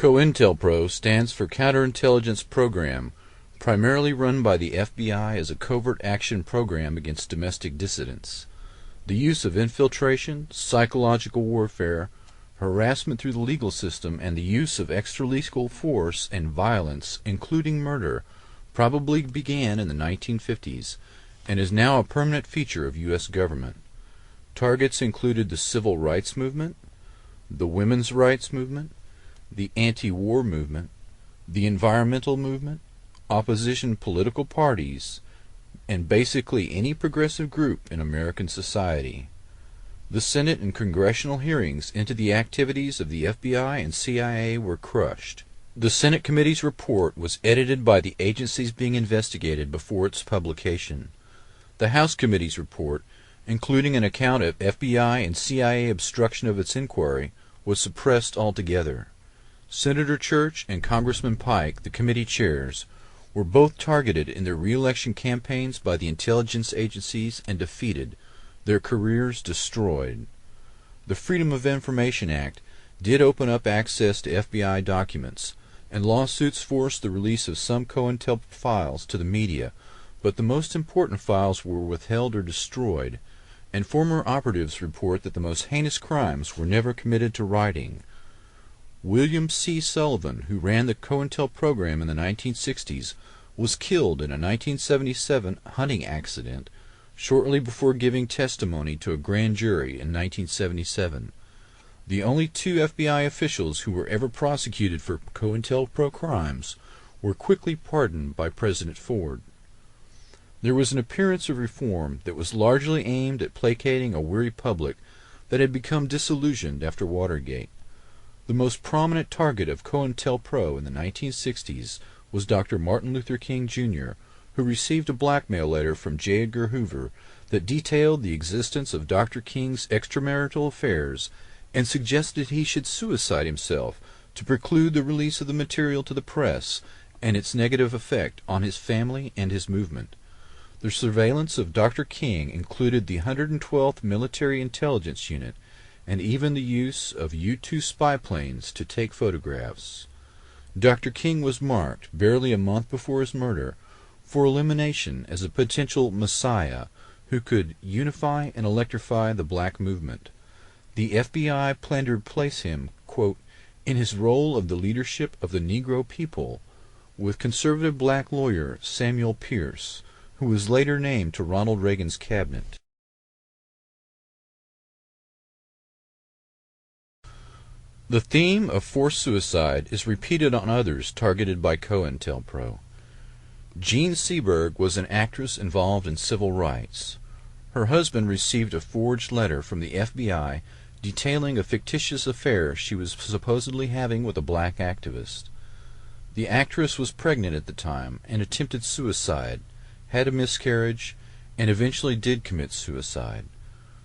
Cointelpro stands for Counterintelligence Program, primarily run by the FBI as a covert action program against domestic dissidents. The use of infiltration, psychological warfare, harassment through the legal system, and the use of extralegal force and violence, including murder, probably began in the 1950s and is now a permanent feature of U.S. government. Targets included the civil rights movement, the women's rights movement, the anti-war movement, the environmental movement, opposition political parties, and basically any progressive group in American society. The Senate and congressional hearings into the activities of the FBI and CIA were crushed. The Senate committee's report was edited by the agencies being investigated before its publication. The House committee's report, including an account of FBI and CIA obstruction of its inquiry, was suppressed altogether. Senator Church and Congressman Pike, the committee chairs, were both targeted in their re-election campaigns by the intelligence agencies and defeated, their careers destroyed. The Freedom of Information Act did open up access to FBI documents, and lawsuits forced the release of some Cointelpro files to the media, but the most important files were withheld or destroyed, and former operatives report that the most heinous crimes were never committed to writing. William C. Sullivan, who ran the Cointelpro program in the 1960s, was killed in a 1977 hunting accident shortly before giving testimony to a grand jury in 1977. The only two FBI officials who were ever prosecuted for Cointelpro crimes were quickly pardoned by President Ford. There was an appearance of reform that was largely aimed at placating a weary public that had become disillusioned after Watergate. The most prominent target of Cointelpro in the 1960s was Dr. Martin Luther King, Jr., who received a blackmail letter from J. Edgar Hoover that detailed the existence of Dr. King's extramarital affairs and suggested he should suicide himself to preclude the release of the material to the press and its negative effect on his family and his movement. The surveillance of Dr. King included the 112th Military Intelligence Unit and even the use of U-2 spy planes to take photographs. Dr. King was marked, barely a month before his murder, for elimination as a potential messiah who could unify and electrify the black movement. The FBI planned to replace him, quote, in his role of the leadership of the Negro people, with conservative black lawyer Samuel Pierce, who was later named to Ronald Reagan's cabinet. The theme of forced suicide is repeated on others targeted by Cointelpro. Jean Seberg was an actress involved in civil rights. Her husband received a forged letter from the FBI detailing a fictitious affair she was supposedly having with a black activist. The actress was pregnant at the time and attempted suicide, had a miscarriage, and eventually did commit suicide.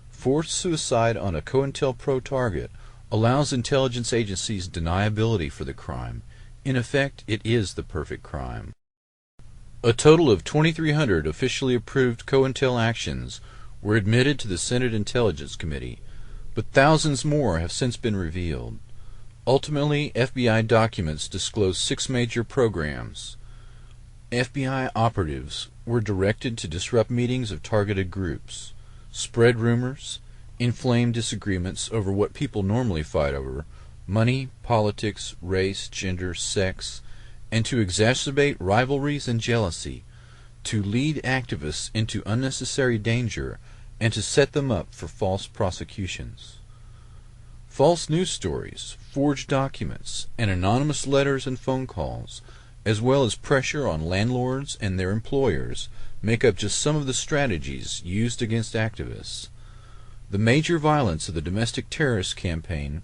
Forced suicide on a Cointelpro target allows intelligence agencies deniability for the crime. In effect, it is the perfect crime. A total of 2,300 officially approved COINTEL actions were admitted to the Senate Intelligence Committee, but thousands more have since been revealed. Ultimately, FBI documents disclose 6 major programs. FBI operatives were directed to disrupt meetings of targeted groups, spread rumors, inflame disagreements over what people normally fight over, money, politics, race, gender, sex, and to exacerbate rivalries and jealousy, to lead activists into unnecessary danger, and to set them up for false prosecutions. False news stories, forged documents, and anonymous letters and phone calls, as well as pressure on landlords and their employers, make up just some of the strategies used against activists. The major violence of the domestic terrorist campaign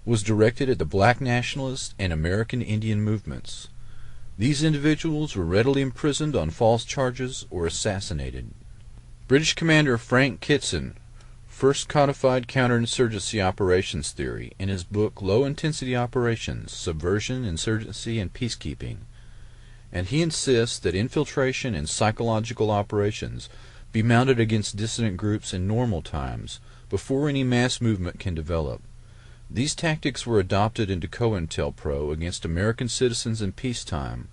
was directed at the black nationalist and American Indian movements. These individuals were readily imprisoned on false charges or assassinated. British Commander Frank Kitson first codified counterinsurgency operations theory in his book Low-Intensity Operations, Subversion, Insurgency, and Peacekeeping, and he insists that infiltration and psychological operations be mounted against dissident groups in normal times before any mass movement can develop. These tactics were adopted into Cointelpro against American citizens in peacetime,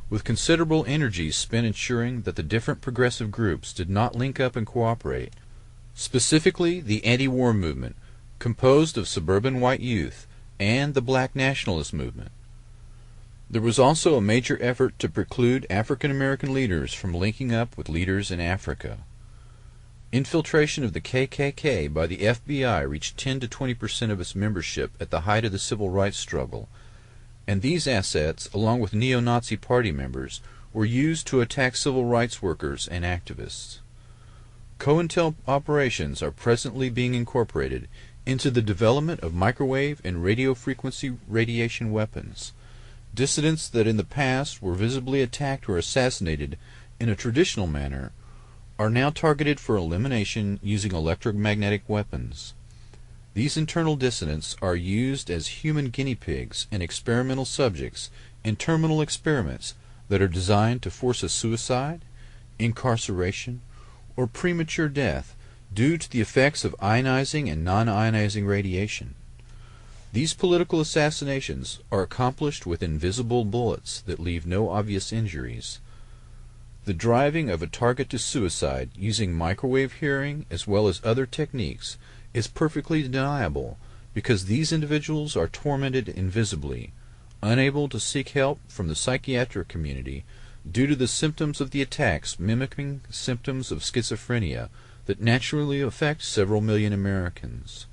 with considerable energy spent ensuring that the different progressive groups did not link up and cooperate, specifically the anti-war movement, composed of suburban white youth, and the black nationalist movement. There was also a major effort to preclude African American leaders from linking up with leaders in Africa. Infiltration of the KKK by the FBI reached 10 to 20% of its membership at the height of the civil rights struggle, and these assets, along with neo-Nazi party members, were used to attack civil rights workers and activists. COINTEL operations are presently being incorporated into the development of microwave and radio frequency radiation weapons. Dissidents that in the past were visibly attacked or assassinated in a traditional manner are now targeted for elimination using electromagnetic weapons. These internal dissidents are used as human guinea pigs and experimental subjects in terminal experiments that are designed to force a suicide, incarceration, or premature death due to the effects of ionizing and non-ionizing radiation. These political assassinations are accomplished with invisible bullets that leave no obvious injuries. The driving of a target to suicide using microwave hearing as well as other techniques is perfectly deniable because these individuals are tormented invisibly, unable to seek help from the psychiatric community due to the symptoms of the attacks mimicking symptoms of schizophrenia that naturally affect several million Americans.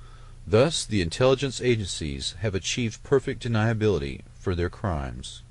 Thus, the intelligence agencies have achieved perfect deniability for their crimes.